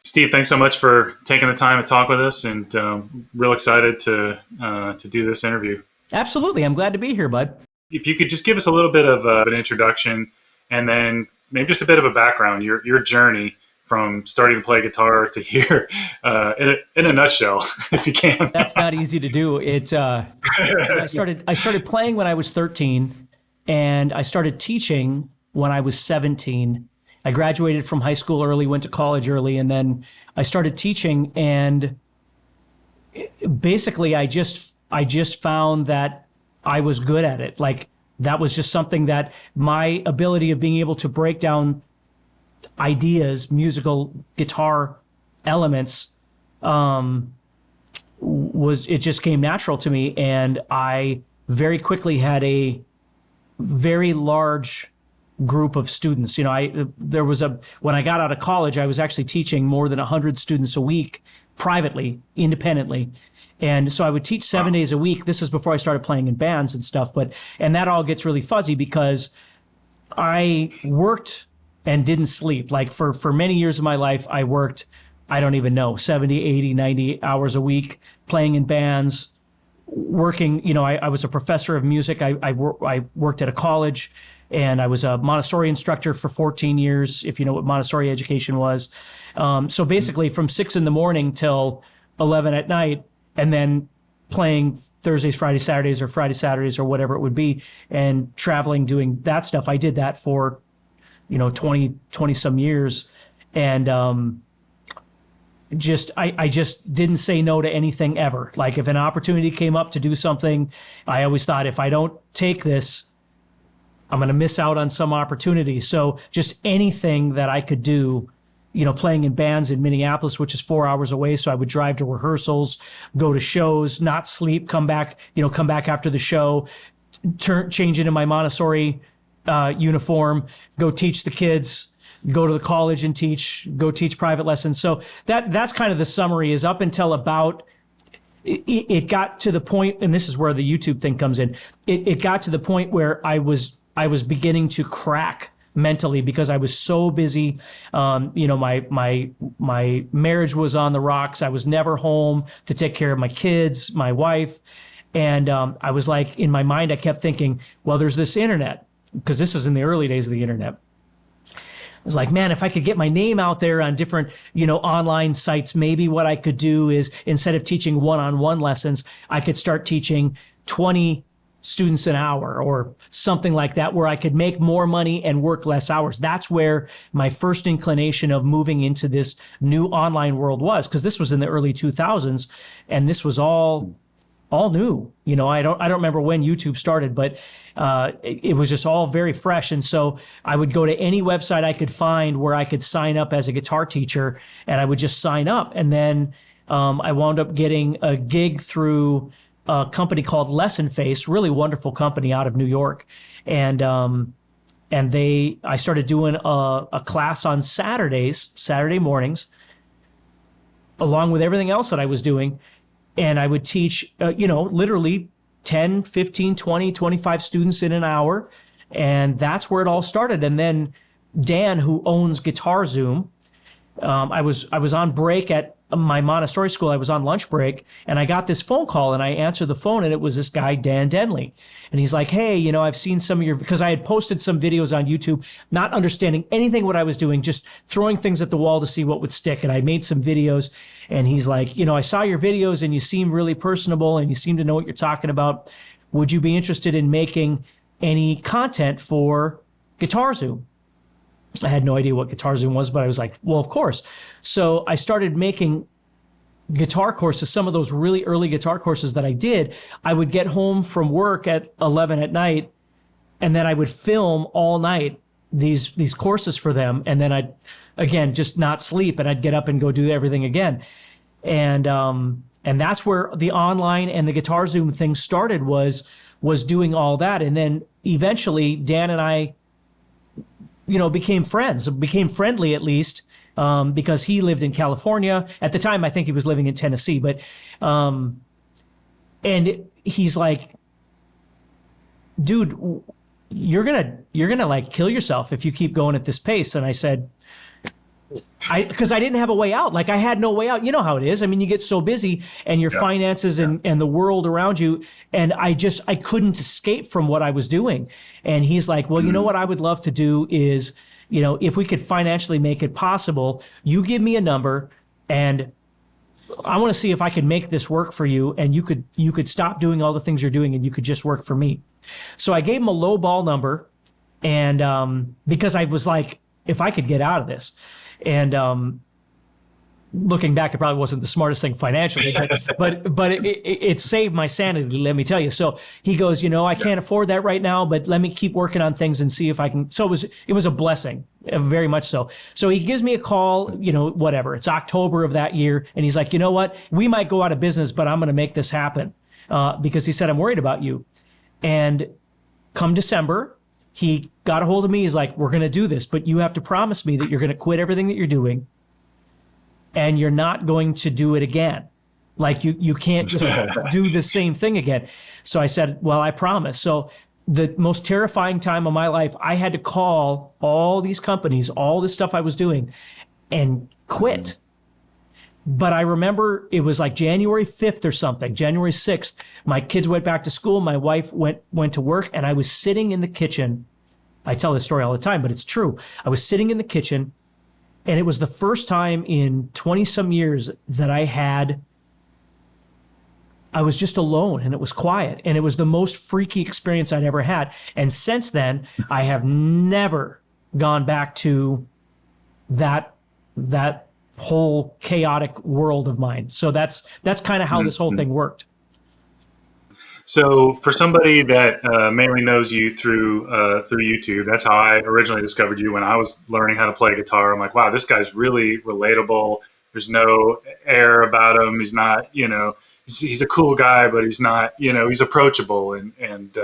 Steve, thanks so much for taking the time to talk with us, and real excited to do this interview. Absolutely. I'm glad to be here, bud. If you could just give us a little bit of an introduction, and then maybe just a bit of a background, your journey from starting to play guitar to here, in a nutshell, if you can. That's not easy to do. I started playing when I was 13, and I started teaching when I was 17. I graduated from high school early, went to college early, and then I started teaching. And basically, I just found that I was good at it. Like, that was just something that my ability of being able to break down ideas, musical guitar elements, it just came natural to me. And I very quickly had a very large group of students. When I got out of college, I was actually teaching more than 100 students a week privately, independently. And so I would teach 7 days a week. This is before I started playing in bands and stuff. And that all gets really fuzzy because I worked and didn't sleep. Like for many years of my life, I worked, I don't even know, 70, 80, 90 hours a week, playing in bands, working. I was a professor of music. I worked at a college, and I was a Montessori instructor for 14 years, if you know what Montessori education was. So basically from 6 a.m. till 11 at night, and then playing Thursdays, Fridays, Saturdays, or Friday, Saturdays, or whatever it would be, and traveling, doing that stuff. I did that for, 20 some years. And I just didn't say no to anything ever. Like, if an opportunity came up to do something, I always thought, if I don't take this, I'm going to miss out on some opportunity. So just anything that I could do, playing in bands in Minneapolis, which is 4 hours away. So I would drive to rehearsals, go to shows, not sleep, come back after the show, change into my Montessori uniform, go teach the kids, go to the college and go teach private lessons. So that's kind of the summary. Is up until about, it got to the point, and this is where the YouTube thing comes in. It got to the point where I was beginning to crack mentally because I was so busy. My marriage was on the rocks. I was never home to take care of my kids, my wife. And I was like, in my mind, I kept thinking, well, there's this internet, because this is in the early days of the internet. I was like, man, if I could get my name out there on different, online sites, maybe what I could do is, instead of teaching one-on-one lessons, I could start teaching 20 students an hour or something like that, where I could make more money and work less hours. That's where my first inclination of moving into this new online world was, because this was in the early 2000s, and this was all new. I don't remember when YouTube started, but it was just all very fresh. And so I would go to any website I could find where I could sign up as a guitar teacher, and I would just sign up. And then I wound up getting a gig through a company called Lesson Face, really wonderful company out of New York. And I started doing a class on Saturday mornings, along with everything else that I was doing. And I would teach, literally 10, 15, 20, 25 students in an hour. And that's where it all started. And then Dan, who owns GuitarZoom, I was on break at my Montessori school. I was on lunch break, and I got this phone call, and I answered the phone, and it was this guy, Dan Denley. And he's like, hey, I've seen some of because I had posted some videos on YouTube, not understanding anything what I was doing, just throwing things at the wall to see what would stick. And I made some videos, and he's like, I saw your videos, and you seem really personable, and you seem to know what you're talking about. Would you be interested in making any content for GuitarZoom? I had no idea what GuitarZoom was, but I was like, well, of course. So I started making guitar courses, some of those really early guitar courses that I did. I would get home from work at 11 at night, and then I would film all night these courses for them. And then I'd, again, just not sleep, and I'd get up and go do everything again. And that's where the online and the GuitarZoom thing started, was doing all that. And then eventually Dan and I became friendly, at least, because he lived in California. At the time, I think he was living in Tennessee, but, and he's like, dude, you're gonna like kill yourself if you keep going at this pace. And I said, because I didn't have a way out. Like I had no way out. You know how it is. I mean, you get so busy and your finances and the world around you. And I couldn't escape from what I was doing. And he's like, well, you know what I would love to do is, if we could financially make it possible, you give me a number and I want to see if I can make this work for you. And you could stop doing all the things you're doing and you could just work for me. So I gave him a low ball number. And because I was like, if I could get out of this. And looking back, it probably wasn't the smartest thing financially, but it saved my sanity, let me tell you. So he goes, I can't afford that right now, but let me keep working on things and see if I can. So it was a blessing, very much so. So he gives me a call, whatever. It's October of that year. And he's like, you know what? We might go out of business, but I'm going to make this happen because he said, I'm worried about you. And come December, he got a hold of me. He's like, we're going to do this, but you have to promise me that you're going to quit everything that you're doing and you're not going to do it again. Like you can't just do the same thing again. So I said, well, I promise. So the most terrifying time of my life, I had to call all these companies, all this stuff I was doing and quit. But I remember it was like January 5th or something, January 6th. My kids went back to school. My wife went to work and I was sitting in the kitchen. I tell this story all the time, but it's true. I was sitting in the kitchen and it was the first time in 20 some years that I was just alone and it was quiet and it was the most freaky experience I'd ever had. And since then, I have never gone back to that whole chaotic world of mine. So that's kind of how this whole thing worked. So for somebody that mainly knows you through YouTube, that's how I originally discovered you when I was learning how to play guitar. I'm like, wow, this guy's really relatable. There's no air about him. He's not, he's a cool guy, but he's not, he's approachable. And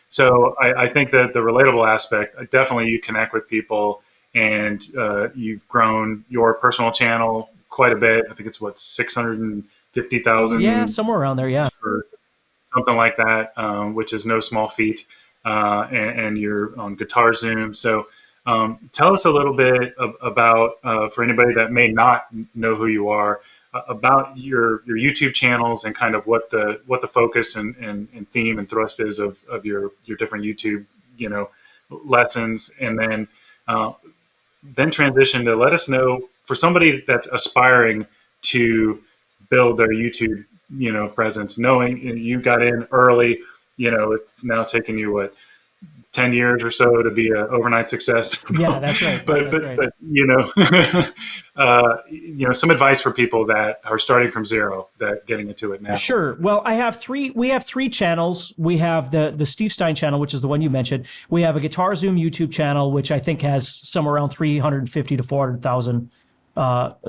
so I think that the relatable aspect, definitely you connect with people. And you've grown your personal channel quite a bit. I think it's 650,000. Yeah, somewhere around there. Yeah, or something like that, which is no small feat. And you're on GuitarZoom. So tell us a little bit about, for anybody that may not know who you are, about your YouTube channels and kind of what the focus and theme and thrust is of your different YouTube lessons, and then transition to let us know for somebody that's aspiring to build their YouTube, presence, knowing you got in early, it's now taken you 10 years or so to be an overnight success. Yeah, that's right. but some advice for people that are starting from zero, that getting into it now. Sure. Well, we have three channels. We have the Steve Stine channel, which is the one you mentioned. We have a GuitarZoom YouTube channel, which I think has somewhere around 350 to 400,000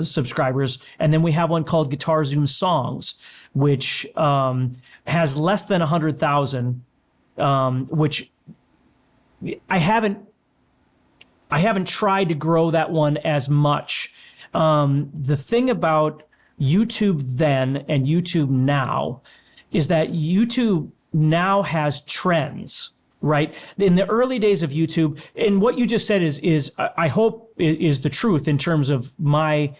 subscribers. And then we have one called GuitarZoom Songs, which has less than 100,000, which I haven't tried to grow that one as much. The thing about YouTube then and YouTube now is that YouTube now has trends, right? In the early days of YouTube, and what you just said is I hope is the truth in terms of my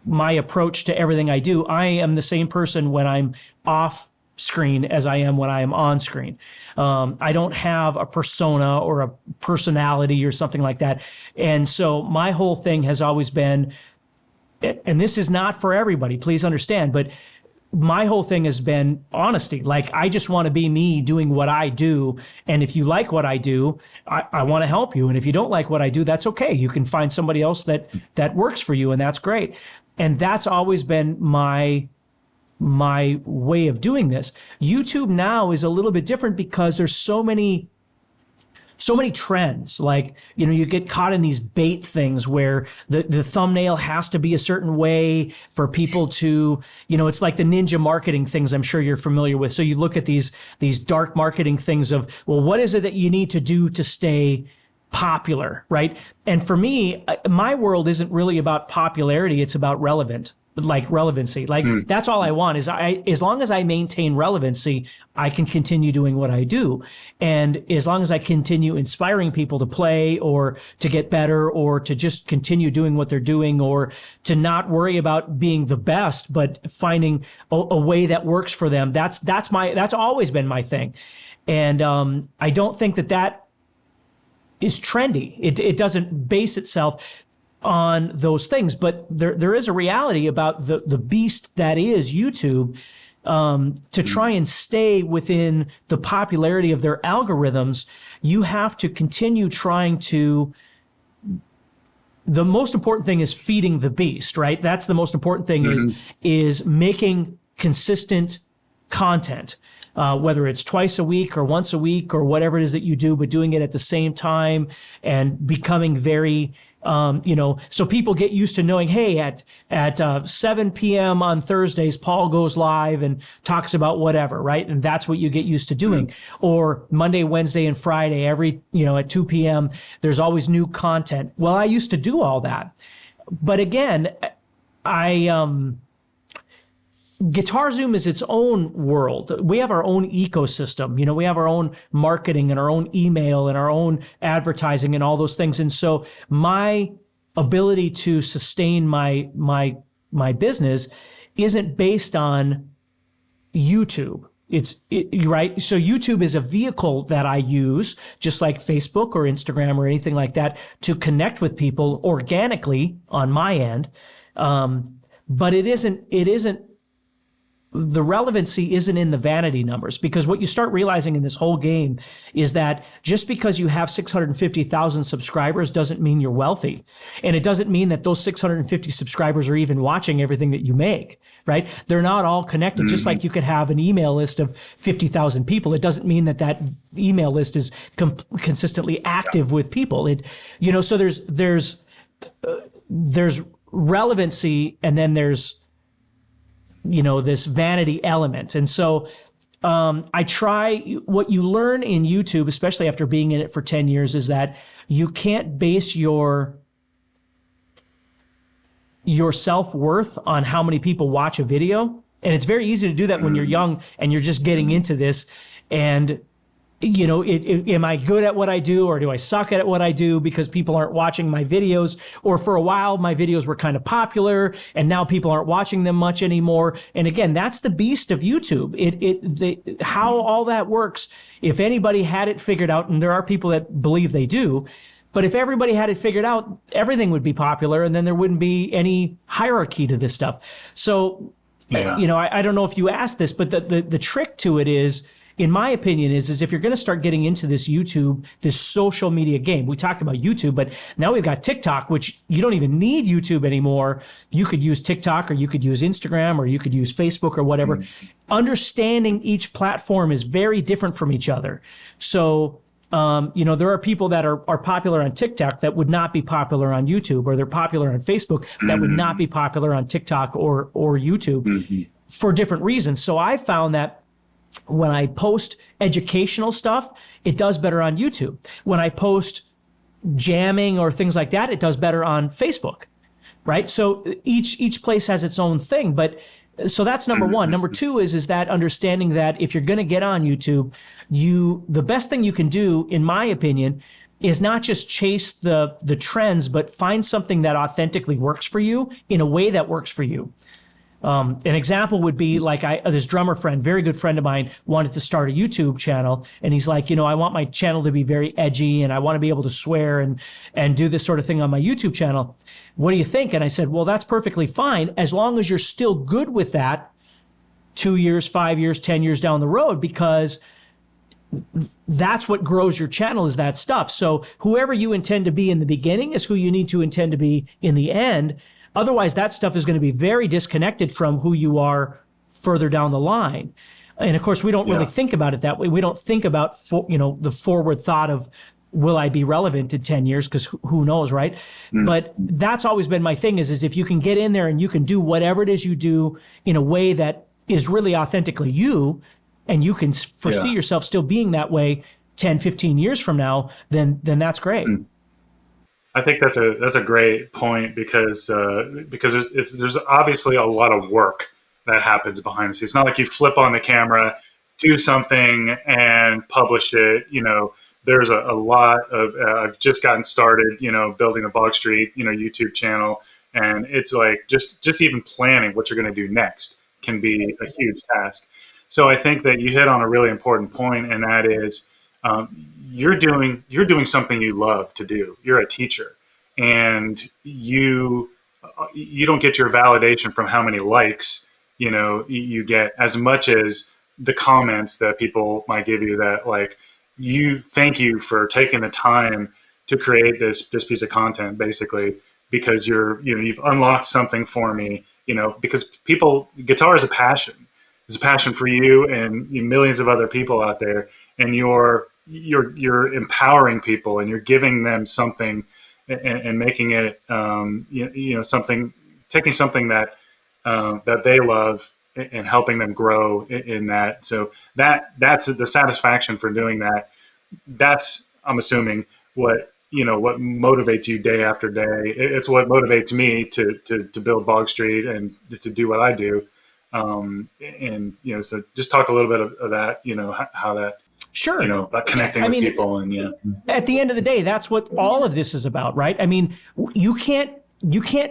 approach to everything I do. I am the same person when I'm off screen as I am when I am on screen. I don't have a persona or a personality or something like that. And so my whole thing has always been, and this is not for everybody, please understand, but my whole thing has been honesty. Like, I just want to be me doing what I do. And if you like what I do, I want to help you. And if you don't like what I do, that's okay. You can find somebody else that works for you, and that's great. And that's always been my way of doing this. YouTube now is a little bit different because there's so many trends. Like, you get caught in these bait things where the thumbnail has to be a certain way for people to, it's like the ninja marketing things I'm sure you're familiar with. So you look at these dark marketing things of, well, what is it that you need to do to stay popular, right? And for me, my world isn't really about popularity. It's about relevant. like relevancy. Like that's all I want is as long as I maintain relevancy, I can continue doing what I do. And as long as I continue inspiring people to play or to get better or to just continue doing what they're doing or to not worry about being the best, but finding a way that works for them. That's always been my thing. And I don't think that is trendy. It doesn't base itself on those things, but there is a reality about the beast that is YouTube. To try and stay within the popularity of their algorithms, you have to continue trying to. The most important thing is feeding the beast, right? That's the most important thing is making consistent content. Whether it's twice a week or once a week or whatever it is that you do, but doing it at the same time and becoming very, so people get used to knowing, hey, at 7 p.m. on Thursdays, Paul goes live and talks about whatever, right? And that's what you get used to doing. Or Monday, Wednesday, and Friday, at 2 p.m., there's always new content. Well, I used to do all that. But again, GuitarZoom is its own world. We have our own ecosystem. We have our own marketing and our own email and our own advertising and all those things. And so my ability to sustain my business isn't based on YouTube. Right. So YouTube is a vehicle that I use, just like Facebook or Instagram or anything like that, to connect with people organically on my end. But it isn't. The relevancy isn't in the vanity numbers, because what you start realizing in this whole game is that just because you have 650,000 subscribers doesn't mean you're wealthy. And it doesn't mean that those 650 subscribers are even watching everything that you make, right? They're not all connected. Just like you could have an email list of 50,000 people. It doesn't mean that email list is consistently active with people. So there's relevancy, and then there's this vanity element. And so I try, what you learn in YouTube, especially after being in it for 10 years, is that you can't base your self-worth on how many people watch a video. And it's very easy to do that when you're young and you're just getting into this. And am I good at what I do, or do I suck at what I do because people aren't watching my videos? Or for a while, my videos were kind of popular and now people aren't watching them much anymore. And again, that's the beast of YouTube. How all that works, if anybody had it figured out, and there are people that believe they do, but if everybody had it figured out, everything would be popular and then there wouldn't be any hierarchy to this stuff. So, I don't know if you asked this, but the trick to it is, in my opinion, is if you're going to start getting into this YouTube, this social media game. We talk about YouTube, but now we've got TikTok, which you don't even need YouTube anymore. You could use TikTok, or you could use Instagram, or you could use Facebook or whatever. Understanding each platform is very different from each other. So, there are people that are popular on TikTok that would not be popular on YouTube, or they're popular on Facebook that would not be popular on TikTok or YouTube for different reasons. So I found that when I post educational stuff, it does better on YouTube. When I post jamming or things like that, it does better on Facebook, right? So each place has its own thing. But so that's number one. Number two is that understanding that if you're going to get on YouTube, the best thing you can do, in my opinion, is not just chase the trends, but find something that authentically works for you in a way that works for you. An example would be like this drummer friend, very good friend of mine, wanted to start a YouTube channel. And he's like, I want my channel to be very edgy and I want to be able to swear and do this sort of thing on my YouTube channel. What do you think? And I said, well, that's perfectly fine, as long as you're still good with that 2 years, 5 years, 10 years down the road, because that's what grows your channel, is that stuff. So whoever you intend to be in the beginning is who you need to intend to be in the end. Otherwise, that stuff is going to be very disconnected from who you are further down the line. And of course, we don't really think about it that way. We don't think about, the forward thought of, will I be relevant in 10 years? Because who knows, right? But that's always been my thing is if you can get in there and you can do whatever it is you do in a way that is really authentically you, and you can foresee yourself still being that way 10, 15 years from now, then that's great. I think that's a great point because there's obviously a lot of work that happens behind the scenes. It's not like you flip on the camera, do something, and publish it. There's a lot of I've just gotten started. Building a Bog Street YouTube channel, and it's like just even planning what you're going to do next can be a huge task. So I think that you hit on a really important point, and that is you're doing something you love to do. You're a teacher, and you don't get your validation from how many likes you get, as much as the comments that people might give you, that like, thank you for taking the time to create this piece of content, basically, because you've unlocked something for me. Because guitar is a passion. It's a passion for you and millions of other people out there, and you're empowering people, and you're giving them something, and making it something, taking something that they love, and helping them grow in that. So that's the satisfaction for doing that. That's, I'm assuming, what motivates you day after day. It's what motivates me to build Bog Street and to do what I do. So just talk a little bit of that, how that, Sure. about connecting with people. And at the end of the day, that's what all of this is about, right? I mean, you can't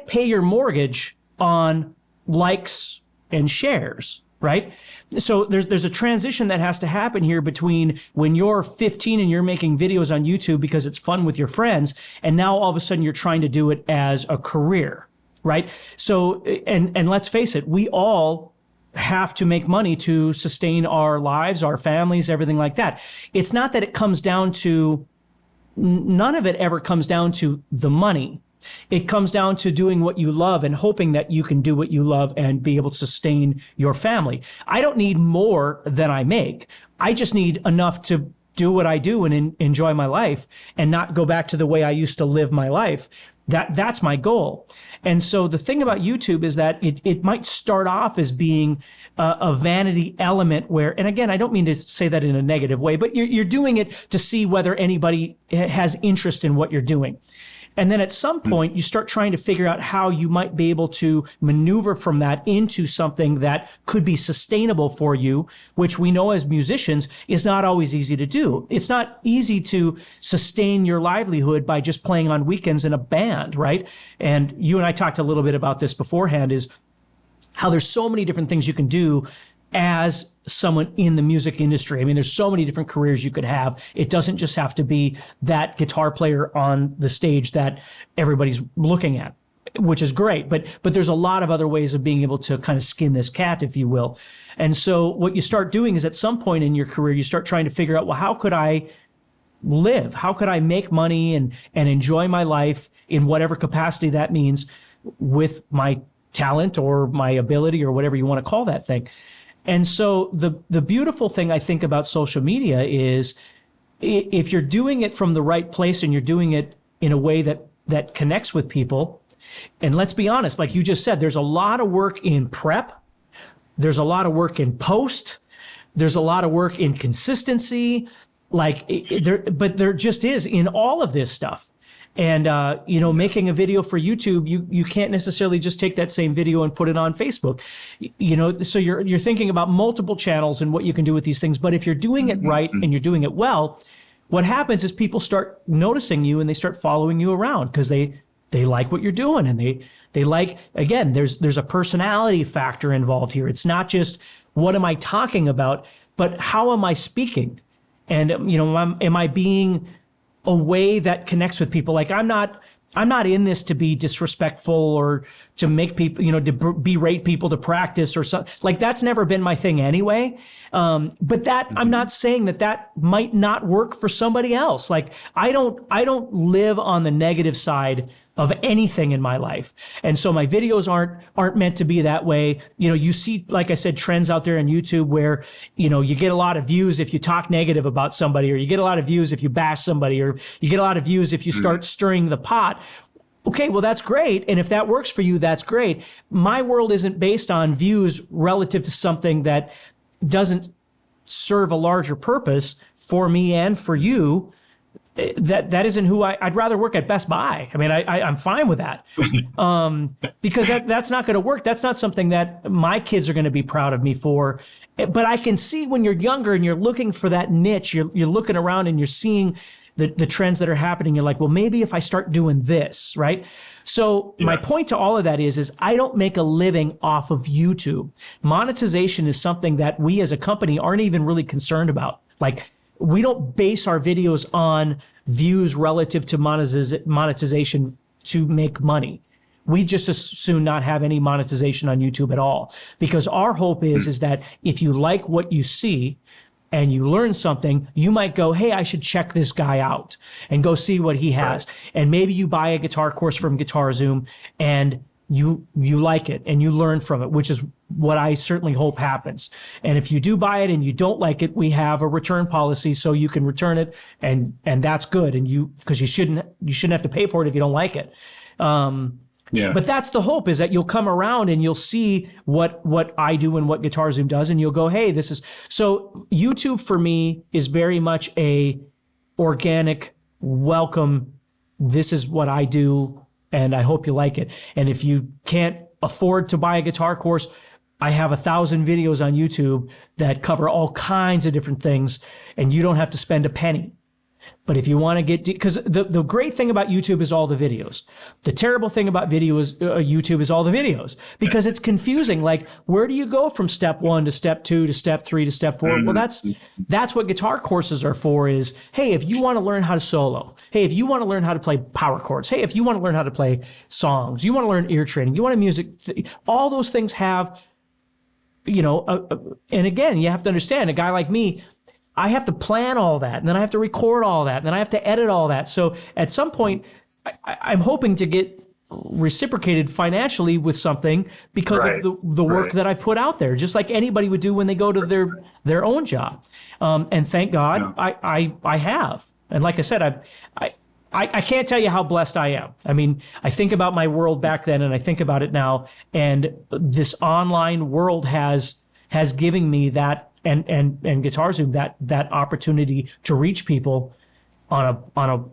pay your mortgage on likes and shares, right? So there's a transition that has to happen here between when you're 15 and you're making videos on YouTube because it's fun with your friends, and now all of a sudden you're trying to do it as a career, right? So, and let's face it, we all have to make money to sustain our lives, our families, everything like that. It's not that it comes down to, none of it ever comes down to the money. It comes down to doing what you love and hoping that you can do what you love and be able to sustain your family. I don't need more than I make. I just need enough to do what I do and enjoy my life, and not go back to the way I used to live my life. That's my goal. And so the thing about YouTube is that it might start off as being a vanity element where, and again, I don't mean to say that in a negative way, but you're doing it to see whether anybody has interest in what you're doing. And then at some point, you start trying to figure out how you might be able to maneuver from that into something that could be sustainable for you, which we know as musicians is not always easy to do. It's not easy to sustain your livelihood by just playing on weekends in a band, right? And you and I talked a little bit about this beforehand, is how there's so many different things you can do as someone in the music industry. I mean, there's so many different careers you could have. It doesn't just have to be that guitar player on the stage that everybody's looking at, which is great. But there's a lot of other ways of being able to kind of skin this cat, if you will. And so what you start doing is, at some point in your career, you start trying to figure out, well, how could I live? How could I make money and enjoy my life in whatever capacity that means, with my talent or my ability or whatever you want to call that thing? And so the beautiful thing I think about social media is, if you're doing it from the right place and you're doing it in a way that connects with people, and let's be honest, like you just said, there's a lot of work in prep, there's a lot of work in post, there's a lot of work in consistency, but there just is in all of this stuff. And, making a video for YouTube, you can't necessarily just take that same video and put it on Facebook, so you're thinking about multiple channels and what you can do with these things. But if you're doing it right and you're doing it well, what happens is people start noticing you and they start following you around because they like what you're doing, and they like, again, there's a personality factor involved here. It's not just what am I talking about, but how am I speaking? And, am I being a way that connects with people? Like, I'm not in this to be disrespectful or to make people, to berate people to practice or something. Like, that's never been my thing anyway. But that, I'm not saying that might not work for somebody else. Like, I don't live on the negative side of anything in my life. And so my videos aren't meant to be that way. You see, like I said, trends out there on YouTube where, you get a lot of views if you talk negative about somebody, or you get a lot of views if you bash somebody, or you get a lot of views if you start stirring the pot. Okay, well, that's great. And if that works for you, that's great. My world isn't based on views relative to something that doesn't serve a larger purpose for me and for you. that isn't who I'd rather work at Best Buy. I mean, I'm fine with that. Because that's not going to work. That's not something that my kids are going to be proud of me for. But I can see when you're younger and you're looking for that niche, you're looking around and you're seeing the trends that are happening. You're like, well, maybe if I start doing this, right? So my point to all of that is I don't make a living off of YouTube. Monetization is something that we as a company aren't even really concerned about. Like, we don't base our videos on views relative to monetization to make money. We just as soon not have any monetization on YouTube at all, because our hope is that if you like what you see and you learn something, you might go, hey, I should check this guy out and go see what he has. Right. And maybe you buy a guitar course from GuitarZoom and you like it and you learn from it, which is what I certainly hope happens. And if you do buy it and you don't like it, we have a return policy so you can return it, and that's good. And because you shouldn't have to pay for it if you don't like it. But that's the hope, is that you'll come around and you'll see what I do and what GuitarZoom does, and you'll go, hey, this is so. YouTube for me is very much a organic welcome. This is what I do, and I hope you like it. And if you can't afford to buy a guitar course, I have 1,000 videos on YouTube that cover all kinds of different things, and you don't have to spend a penny. But if you want to get, because the great thing about YouTube is all the videos. The terrible thing about YouTube is all the videos, because it's confusing. Like, where do you go from step 1 to step 2 to step 3 to step 4? Well, that's what guitar courses are for. Is, hey, if you want to learn how to solo, hey, if you want to learn how to play power chords, hey, if you want to learn how to play songs, you want to learn ear training, you want to music, all those things have, and again, you have to understand, a guy like me, I have to plan all that, and then I have to record all that, and then I have to edit all that. So at some point, I'm hoping to get reciprocated financially with something because of the work that I've put out there, just like anybody would do when they go to their own job. And thank God I have. And like I said, I can't tell you how blessed I am. I mean, I think about my world back then, and I think about it now, and this online world has given me that. And GuitarZoom, that opportunity to reach people on a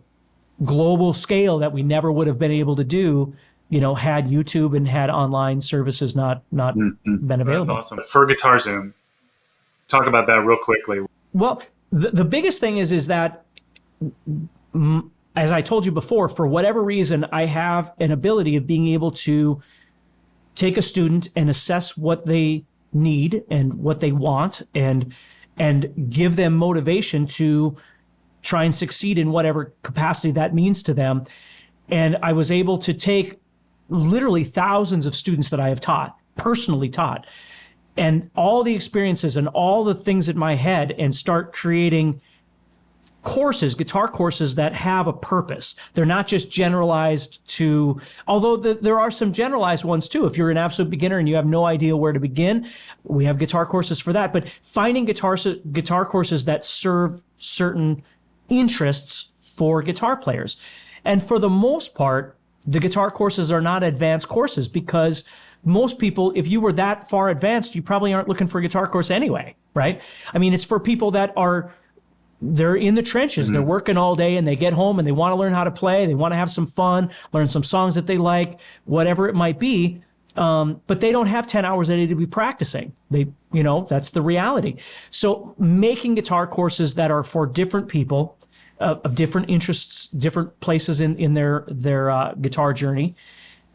global scale that we never would have been able to do, had YouTube and had online services not been available. That's awesome. For GuitarZoom, talk about that real quickly. Well, the biggest thing is that, as I told you before, for whatever reason, I have an ability of being able to take a student and assess what they need and what they want, and give them motivation to try and succeed in whatever capacity that means to them. And I was able to take literally thousands of students that I have personally taught, and all the experiences and all the things in my head, and start creating guitar courses that have a purpose. They're not just generalized to, although there are some generalized ones too. If you're an absolute beginner and you have no idea where to begin, we have guitar courses for that. But finding guitar courses that serve certain interests for guitar players. And for the most part, the guitar courses are not advanced courses, because most people, if you were that far advanced, you probably aren't looking for a guitar course anyway, right? I mean, it's for people that they're in the trenches. They're working all day, and they get home and they want to learn how to play. They want to have some fun, learn some songs that they like, whatever it might be. But they don't have 10 hours a day to be practicing. That's the reality. So making guitar courses that are for different people, of different interests, different places in their guitar journey.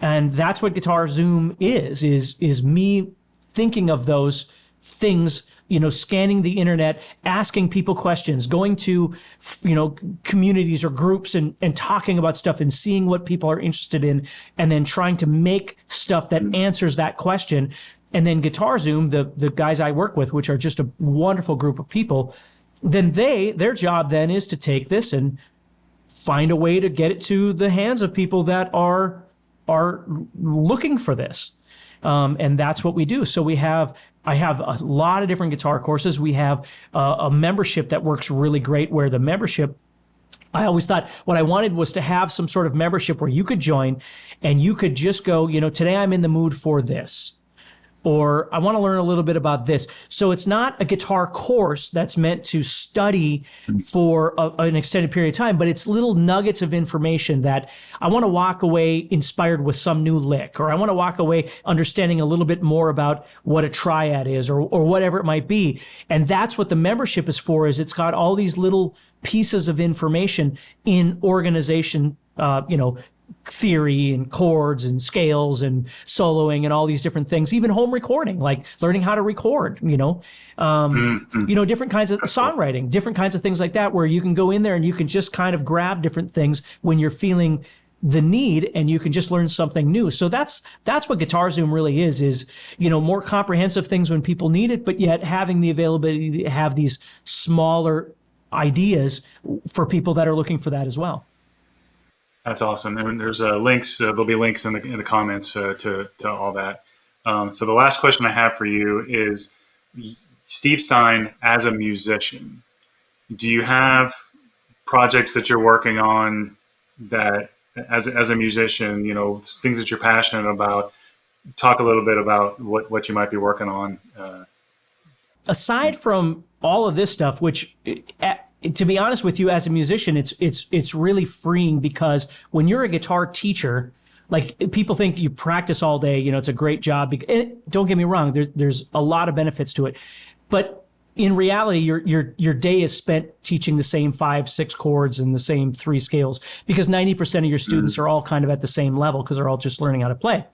And that's what GuitarZoom is me thinking of those things, scanning the internet, asking people questions, going to, communities or groups and talking about stuff and seeing what people are interested in, and then trying to make stuff that answers that question. And then GuitarZoom, the guys I work with, which are just a wonderful group of people, then their job then is to take this and find a way to get it to the hands of people that are looking for this. And that's what we do. So I have a lot of different guitar courses. We have a membership that works really great, where the membership, I always thought what I wanted was to have some sort of membership where you could join and you could just go, today I'm in the mood for this. or I want to learn a little bit about this. So it's not a guitar course that's meant to study for an extended period of time, but it's little nuggets of information that I want to walk away inspired with some new lick, or I want to walk away understanding a little bit more about what a triad is, or whatever it might be. And that's what the membership is for, is it's got all these little pieces of information in organization, theory and chords and scales and soloing and all these different things, even home recording, like learning how to record, different kinds of songwriting, different kinds of things like that, where you can go in there and you can just kind of grab different things when you're feeling the need, and you can just learn something new. So that's what GuitarZoom really is, more comprehensive things when people need it, but yet having the availability to have these smaller ideas for people that are looking for that as well. That's awesome. And there's links. There'll be links in the comments to all that. So the last question I have for you is, Steve Stine, as a musician, do you have projects that you're working on that, as a musician, things that you're passionate about? Talk a little bit about what you might be working on. Aside from all of this stuff, which, to be honest with you, as a musician, it's really freeing, because when you're a guitar teacher, like, people think you practice all day, it's a great job. And don't get me wrong, there's a lot of benefits to it, but in reality, your day is spent teaching the same 5-6 chords and the same 3 scales, because 90% of your students are all kind of at the same level, because they're all just learning how to play.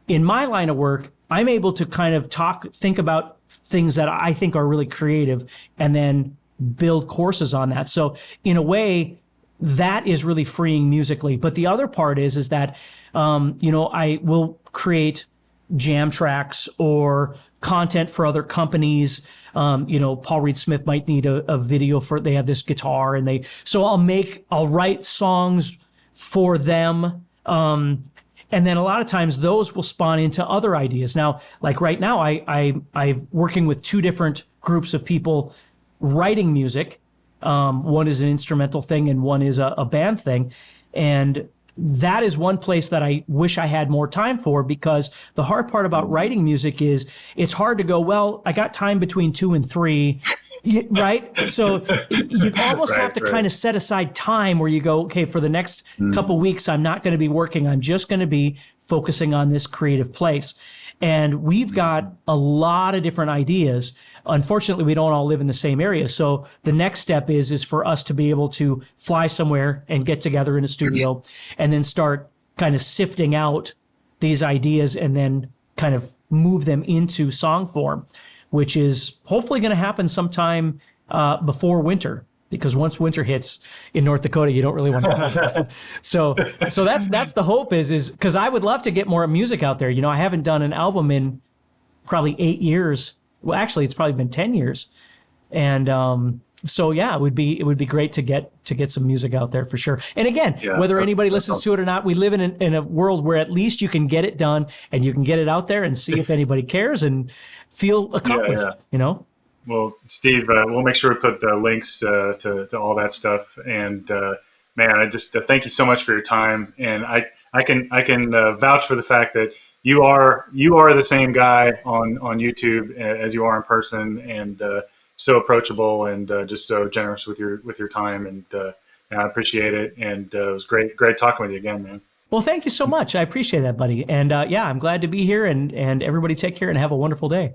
In my line of work, I'm able to kind of think about things that I think are really creative, and then build courses on that. So in a way, that is really freeing musically. But the other part is that, I will create jam tracks or content for other companies. Paul Reed Smith might need a video they have this guitar, and so I'll write songs for them. And then a lot of times those will spawn into other ideas. Now, like right now, I'm working with 2 different groups of people writing music. One is an instrumental thing, and one is a band thing. And that is one place that I wish I had more time for, because the hard part about writing music is it's hard to go, well, I got time between 2 and 3. Right? So you almost have to kind of set aside time where you go, okay, for the next couple weeks, I'm not going to be working. I'm just going to be focusing on this creative place. And we've got a lot of different ideas. Unfortunately, we don't all live in the same area. So the next step is for us to be able to fly somewhere and get together in a studio, and then start kind of sifting out these ideas, and then kind of move them into song form, which is hopefully going to happen sometime before winter, because once winter hits in North Dakota, you don't really want to. So that's the hope, is because I would love to get more music out there. I haven't done an album in probably 8 years. Well, actually, it's probably been 10 years. And so yeah, it would be great to get some music out there for sure. And again, whether anybody listens to it or not, we live in a world where at least you can get it done, and you can get it out there and see if anybody cares and feel accomplished. Well, Steve, we'll make sure we put the links to all that stuff. And man, I just thank you so much for your time. And I can vouch for the fact that you are the same guy on YouTube as you are in person, and so approachable, and just so generous with your time. And I appreciate it. And it was great talking with you again, man. Well, thank you so much. I appreciate that, buddy. And I'm glad to be here. And everybody take care and have a wonderful day.